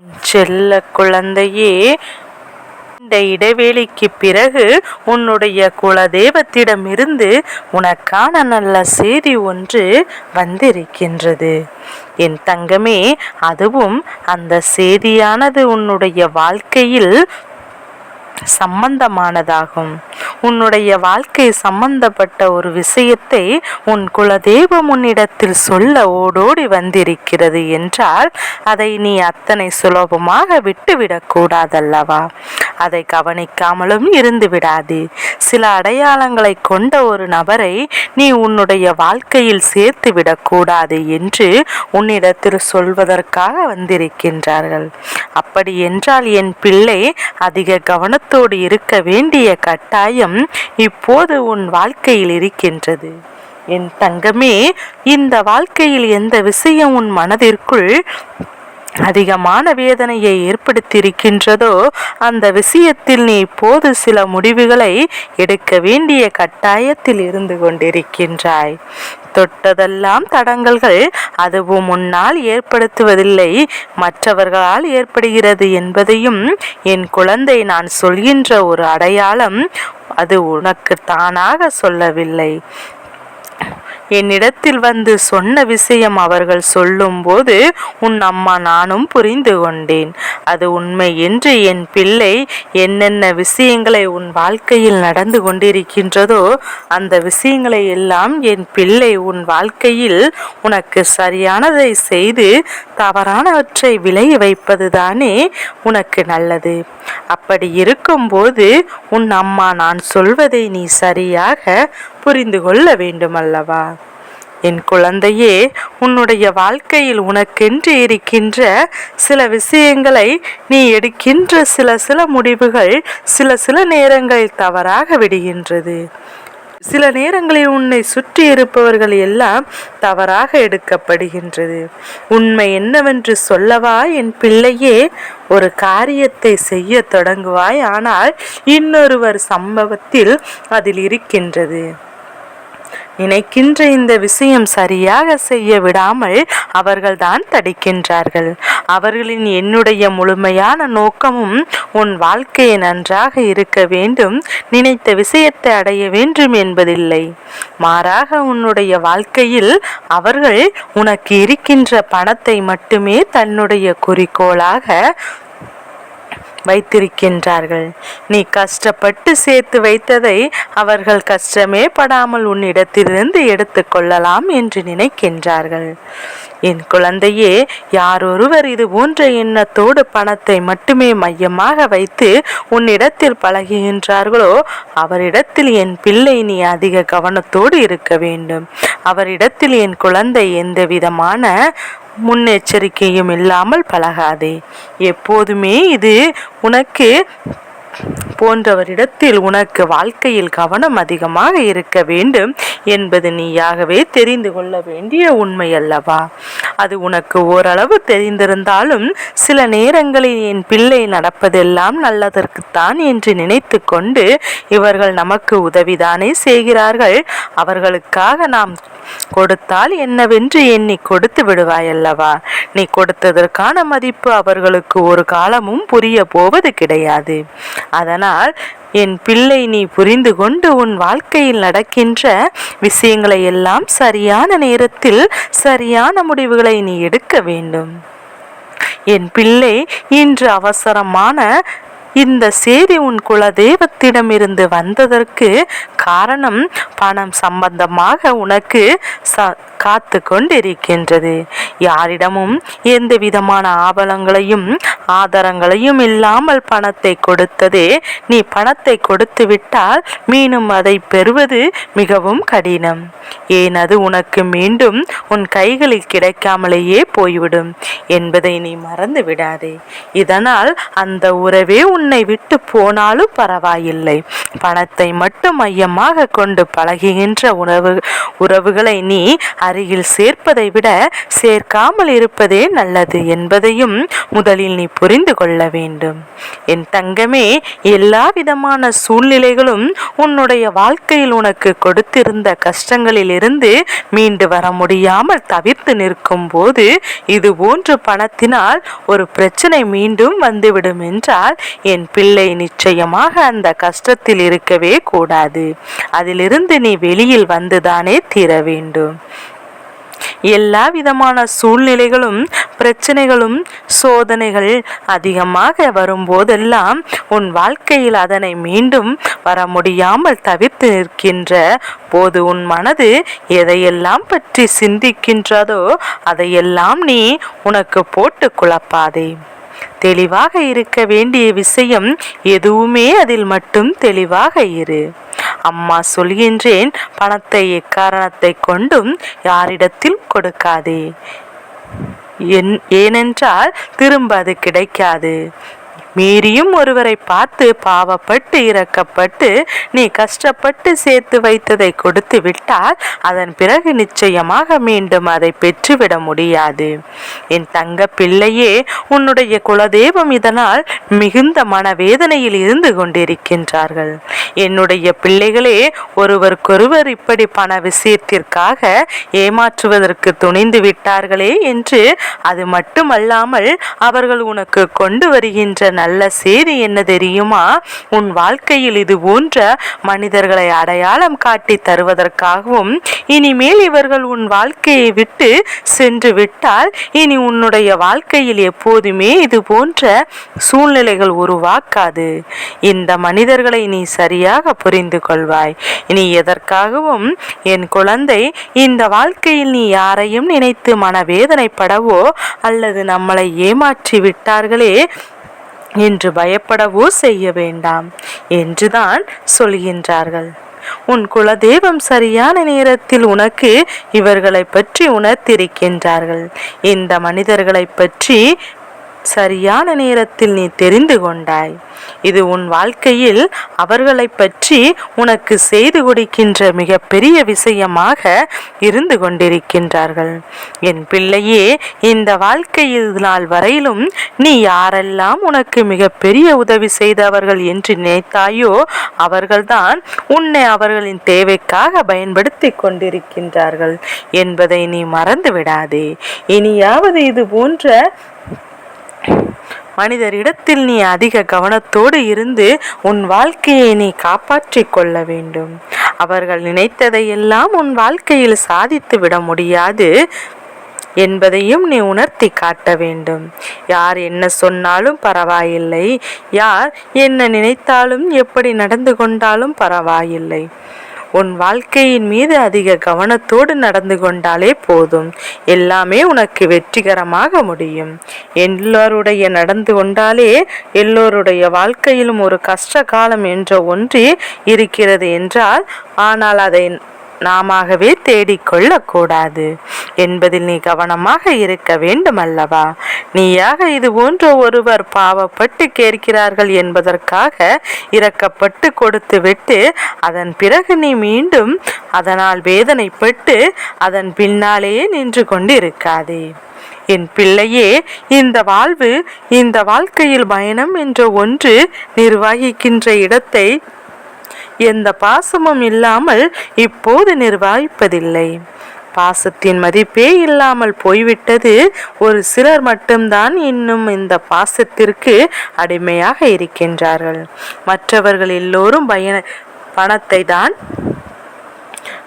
செல்ல குழந்தையே, இந்த இடைவேளைக்கு பிறகு உன்னுடைய குலதெய்வத்திடமிருந்து உனக்கான நல்ல செய்தி ஒன்று வந்திருக்கின்றது என் தங்கமே. அதுவும் அந்த செய்தியானது உன்னுடைய வாழ்க்கையில் சம்பந்தமானதாகும். உன்னுடைய வாழ்க்கை சம்பந்தப்பட்ட ஒரு விஷயத்தை உன் குலதெய்வம் உன்னிடத்தில் சொல்ல ஓடோடி வந்திருக்கிறது என்றால் அதை நீ அத்தனை சுலபமாக விட்டுவிடக் கூடாதல்லவா? அதை கவனிக்காமலும் இருந்து விடாது. சில அடையாளங்களை கொண்ட ஒரு நபரை நீ உன்னுடைய வாழ்க்கையில் சேர்த்து விடக்கூடாது என்று உன்னிடத்தில் சொல்வதற்காக வந்திருக்கின்றார்கள். அப்படி என்றால் என் பிள்ளை, அதிக கவனத்தோடு இருக்க வேண்டிய கட்டாயம் இப்போது உன் வாழ்க்கையில் இருக்கின்றது என் தங்கமே. இந்த வாழ்க்கையில் எந்த விஷயம் உன் மனதிற்குள் அதிகமான வேதனையை ஏற்படுத்தியிருக்கின்றதோ அந்த விஷயத்தில் நீ இப்போது சில முடிவுகளை எடுக்க வேண்டிய கட்டாயத்தில் இருந்து கொண்டிருக்கின்றாய். தொட்டதெல்லாம் தடங்கல்கள். அதுவும் முன்னால் ஏற்படுத்துவதில்லை, மற்றவர்களால் ஏற்படுகிறது என்பதையும் என் குழந்தை நான் சொல்கின்ற ஒரு அடையாளம் அது உனக்கு தானாக சொல்லவில்லை. என்னிடத்தில் வந்து சொன்ன விஷயம் அவர்கள் சொல்லும் போது உன் அம்மா நானும் புரிந்து கொண்டேன். அது உண்மை என்று என் பிள்ளை. என்னென்ன விஷயங்களை உன் வாழ்க்கையில் நடந்து கொண்டிருக்கின்றதோ அந்த விஷயங்களை எல்லாம் என் பிள்ளை உன் வாழ்க்கையில் உனக்கு சரியானதை செய்து தவறானவற்றை விளைய வைப்பதுதானே உனக்கு நல்லது. அப்படி இருக்கும்போது உன் அம்மா நான் சொல்வதை நீ சரியாக புரிந்து கொள்ள வேண்டும் அல்லவா? என் குழந்தையே, உன்னுடைய வாழ்க்கையில் உனக்கென்று இருக்கின்ற சில விஷயங்களை நீ எடுக்கின்ற சில முடிவுகள் சில நேரங்களில் தவறாக விடுகின்றது. சில நேரங்களில் உன்னை சுற்றி இருப்பவர்கள் எல்லாம் தவறாக எடுக்கப்படுகின்றது. உண்மை என்னவென்று சொல்லவா என் பிள்ளையே? ஒரு காரியத்தை செய்ய தொடங்குவாய், ஆனால் இன்னொருவர் சம்பவத்தில் அதில் இருக்கின்றது. நினைக்கின்ற இந்த விஷயம் சரியாக செய்ய விடாமல் அவர்கள்தான் தடுக்கின்றார்கள். அவர்களின் என்னுடைய முழுமையான நோக்கமும் உன் வாழ்க்கையை நன்றாக இருக்க வேண்டும், நினைத்த விஷயத்தை அடைய வேண்டும் என்பதில்லை. மாறாக உன்னுடைய வாழ்க்கையில் அவர்கள் உனக்கு இருக்கின்ற பணத்தை மட்டுமே தன்னுடைய குறிக்கோளாக வைத்திருக்கின்றார்கள். நீ கஷ்டப்பட்டு சேர்த்து வைத்ததை அவர்கள் கஷ்டமே படாமல் உன்னிடத்திலிருந்து எடுத்து கொள்ளலாம் என்று நினைக்கின்றார்கள். என் குழந்தையே, யாரொருவர் இது போன்ற எண்ணத்தோடு பணத்தை மட்டுமே மையமாக வைத்து உன்னிடத்தில் பழகுகின்றார்களோ அவரிடத்தில் என் பிள்ளை நீ அதிக கவனத்தோடு இருக்க வேண்டும். அவரிடத்தில் என் குழந்தை எந்த விதமான முன்னெச்சரிக்கையும் இல்லாமல் பழகாதே. எப்போதுமே இது உனக்கு போன்றவரிடத்தில் உனக்கு வாழ்க்கையில் கவனம் அதிகமாக இருக்க வேண்டும் என்பது நீயாகவே தெரிந்து கொள்ள வேண்டிய உண்மை அல்லவா? அது உனக்கு ஓரளவு தெரிந்திருந்தாலும் சில நேரங்களில் என் பிள்ளை நடப்பதெல்லாம் நல்லதற்குத்தான் என்று நினைத்து கொண்டு இவர்கள் நமக்கு உதவிதானே செய்கிறார்கள், அவர்களுக்காக நாம் கொடுத்தால் என்னவென்று எண்ணி கொடுத்து விடுவாயல்லவா? நீ கொடுத்ததற்கான மதிப்பு அவர்களுக்கு ஒரு காலமும் புரிய போவது கிடையாது. அதனால் என் பிள்ளை நீ புரிந்து கொண்டு உன் வாழ்க்கையில் நடக்கின்ற விஷயங்களை எல்லாம் சரியான நேரத்தில் சரியான முடிவுகளை நீ எடுக்க வேண்டும். என் பிள்ளை, இன்று அவசரமான இந்த செய்தி உன் குலதெய்வத்திடமிருந்து வந்ததற்கு காரணம் பணம் சம்பந்தமாக உனக்கு காத்து கொண்டிருக்கின்றது. யாரிடமும் எந்த விதமான ஆபலங்களையும் ஆதாரங்களையும் இல்லாமல் பணத்தை கொடுத்ததே நீ பணத்தை கொடுத்து விட்டால் மீண்டும் அதை பெறுவது மிகவும் கடினம். ஏன் அது உனக்கு மீண்டும் உன் கைகளில் கிடைக்காமலேயே போய்விடும் என்பதை நீ மறந்து விடாதே. இதனால் அந்த உறவே உன்னை விட்டு போனாலும் பரவாயில்லை, பணத்தை மட்டும் மையமாக கொண்டு பழகுகின்ற உறவுகளை நீ அருகில் சேர்ப்பதை விட சேர்க்காமல் இருப்பதே நல்லது என்பதையும் முதலில் நீ புரிந்து கொள்ள வேண்டும். என் தங்கமே, எல்லா விதமான சூழ்நிலைகளும் உன்னுடைய வாழ்க்கையில் உனக்கு கொடுத்திருந்த கஷ்டங்களில் இருந்து மீண்டு வர முடியாமல் தவிர்த்து நிற்கும் போது இது போன்று பணத்தினால் ஒரு பிரச்சனை மீண்டும் வந்துவிடும் என்றால் என் பிள்ளை நிச்சயமாக அந்த கஷ்டத்தில் இருக்கவே கூடாது. அதிலிருந்து நீ வெளியில் வந்துதானே தீர வேண்டும். எல்லா விதமான சூழ்நிலைகளும் பிரச்சனைகளும் சோதனைகள் அதிகமாக வரும்போதெல்லாம் உன் வாழ்க்கையில் அதனை மீண்டும் வர முடியாமல் தவிர்த்து நிற்கின்ற போது உன் மனது எதையெல்லாம் பற்றி சிந்திக்கின்றதோ அதையெல்லாம் நீ உனக்கு போட்டு குழப்பாதே. தெளிவாக இருக்க வேண்டிய விஷயம் எதுவுமே அதில் மட்டும் தெளிவாக இரு. அம்மா சொல்கின்றேன், பணத்தை எக்காரணத்தை கொண்டும் யாரிடத்தில் கொடுக்காதே. ஏனென்றால் திரும்ப அது கிடைக்காது. மீறியும் ஒருவரை பார்த்து பாவப்பட்டு இரக்கப்பட்டு நீ கஷ்டப்பட்டு சேர்த்து வைத்ததை கொடுத்து விட்டால் அதன் பிறகு நிச்சயமாக மீண்டும் அதை பெற்றுவிட முடியாது. என் தங்க பிள்ளையே, உன்னுடைய குலதெய்வம் இதனால் மிகுந்த மனவேதனையில் இருந்து கொண்டிருக்கின்றார்கள். என்னுடைய பிள்ளைகளே, ஒருவருக்கொருவர் இப்படி பண விஷயத்திற்காக ஏமாற்றுவதற்கு துணிந்து விட்டார்களே என்று அது மட்டுமல்லாமல் அவர்கள் உனக்கு கொண்டு வருகின்ற நல்ல செய்தி என்ன தெரியுமா? உன் வாழ்க்கையில் இது போன்ற மனிதர்களை அடையாளம் காட்டி தருவதற்காகவும் இனிமேல் இவர்கள் உன் வாழ்க்கையை விட்டு சென்று விட்டால் இனி உன்னுடைய வாழ்க்கையில் எப்போதுமே இது போன்ற சூழ்நிலைகள் உருவாக்காது. இந்த மனிதர்களை நீ சரியாக புரிந்து கொள்வாய். இனி எதற்காகவும் என் குழந்தை இந்த வாழ்க்கையில் நீ யாரையும் நினைத்து மனவேதனைப்படவோ அல்லது நம்மளை ஏமாற்றி விட்டார்களே என்று பயப்படவோ செய்ய வேண்டாம் என்றுதான் சொல்கின்றார்கள். உன் குலதெய்வம் சரியான நேரத்தில் உனக்கு இவர்களை பற்றி உணர்த்திருக்கின்றார்கள். இந்த மனிதர்களை பற்றி சரியான நேரத்தில் நீ தெரிந்து கொண்டாய். இது உன் வாழ்க்கையில் அவர்களை பற்றி உனக்கு செய்து கொடுக்கின்ற மிக பெரிய விஷயமாக இருந்து கொண்டிருக்கின்றார்கள். என் பிள்ளையே, இந்த வாழ்க்கையில் நாள் வரையிலும் நீ யாரெல்லாம் உனக்கு மிக பெரிய உதவி செய்தவர்கள் என்று நினைத்தாயோ அவர்கள்தான் உன்னை அவர்களின் தேவைக்காக பயன்படுத்தி கொண்டிருக்கின்றார்கள் என்பதை நீ மறந்து விடாதே. இனியாவது இது போன்ற மனிதரிடத்தில் நீ அதிக கவனத்தோடு இருந்து உன் வாழ்க்கையை நீ காப்பாற்றிக் கொள்ள வேண்டும். அவர்கள் நினைத்ததையெல்லாம் உன் வாழ்க்கையில் சாதித்து விட முடியாது என்பதையும் நீ உணர்த்தி காட்ட வேண்டும். யார் என்ன சொன்னாலும் பரவாயில்லை, யார் என்ன நினைத்தாலும் எப்படி நடந்து கொண்டாலும் பரவாயில்லை. உன் வாழ்க்கையின் மீது அதிக கவனத்தோடு நடந்து கொண்டாலே போதும். எல்லாமே உனக்கு வெற்றிகரமாக முடியும். எல்லோருடைய நடந்து கொண்டாலே எல்லோருடைய வாழ்க்கையிலும் ஒரு கஷ்ட காலம் என்ற ஒன்று இருக்கிறது என்றால், ஆனால் அதை நாமவே தேடிக்கொள்ளக்கூடாது என்பதில் நீ கவனமாக இருக்க வேண்டும் அல்லவா? நீயாக இது போன்ற ஒருவர் பாவப்பட்டு கேட்கிறார்கள் என்பதற்காக இரக்கப்பட்டு கொடுத்து விட்டு அதன் பிறகு நீ மீண்டும் அதனால் வேதனைப்பட்டு அதன் பின்னாலேயே நின்று கொண்டு இருக்காதே. என் பிள்ளையே, இந்த வாழ்க்கையில் பயணம் என்ற ஒன்று நிர்வகிக்கின்ற இடத்தை எந்த பாசமும் இல்லாமல் இப்போது நிர்வகிப்பதில்லை. பாசத்தின் மதிப்பே இல்லாமல் போய்விட்டது. ஒரு சிலர் மட்டும்தான் இன்னும் இந்த பாசத்திற்கு அடிமையாக இருக்கின்றார்கள். மற்றவர்கள் எல்லோரும் பணத்தை தான்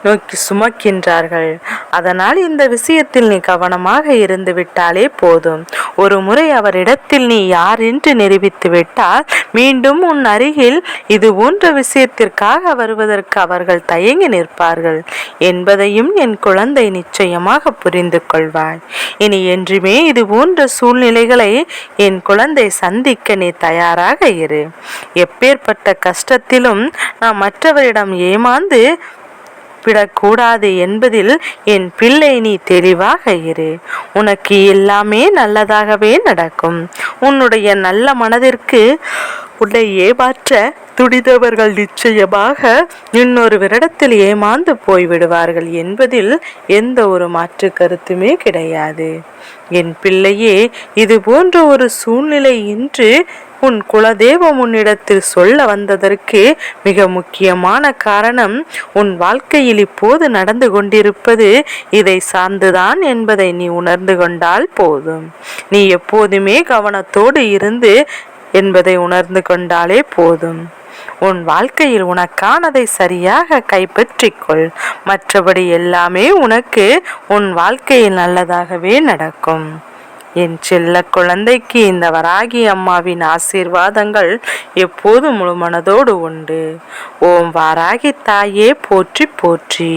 நோக்கி சுமக்கின்றார்கள். அதனால் இந்த விஷயத்தில் நீ கவனமாக இருந்து விட்டாலே போதும். ஒரு முறை அவரிடத்தில் நீ யார் என்று நிரூபித்து விட்டால் மீண்டும் உன் அருகில் இது போன்ற விஷயத்திற்காக வருவதற்கு அவர்கள் தயங்கி நிற்பார்கள் என்பதையும் என் குழந்தை நிச்சயமாக புரிந்து கொள்வாய். இனி என்றுமே இது போன்ற சூழ்நிலைகளை என் குழந்தை சந்திக்க நீ தயாராக இரு. எப்பேற்பட்ட கஷ்டத்திலும் நான் மற்றவரிடம் ஏமாந்து விடக்கூடாது என்பதில் என் பிள்ளை நீ தெளிவாக இரு. உனக்கு எல்லாமே நல்லதாகவே நடக்கும். உன்னுடைய நல்ல மனதிற்கு உன்னை ஏமாற்ற துடித்தவர்கள் நிச்சயமாக இன்னொருவரிடத்தில் ஏமாந்து போய்விடுவார்கள் என்பதில் எந்த ஒரு மாற்று கருத்துமே கிடையாது. என் பிள்ளையே, இது போன்ற ஒரு சூழ்நிலை இன்று உன் குலதெய்வம் உன்னிடத்தில் சொல்ல வந்ததற்கு மிக முக்கியமான காரணம் உன் வாழ்க்கையில் இப்போது நடந்து கொண்டிருப்பது இதை சார்ந்துதான் என்பதை நீ உணர்ந்து கொண்டால் போதும். நீ எப்போதுமே கவனத்தோடு இருந்து என்பதை உணர்ந்து கொண்டாலே போதும். உன் வாழ்க்கையில் உனக்கானதை சரியாக கைப்பற்றிக்கொள். மற்றபடி எல்லாமே உனக்கு உன் வாழ்க்கையில் நல்லதாகவே நடக்கும். என் செல்ல குழந்தைக்கு இந்த வராகி அம்மாவின் ஆசீர்வாதங்கள் எப்போதும் முழு மனதோடு உண்டு. ஓம் வாராகி தாயே போற்றி போற்றி.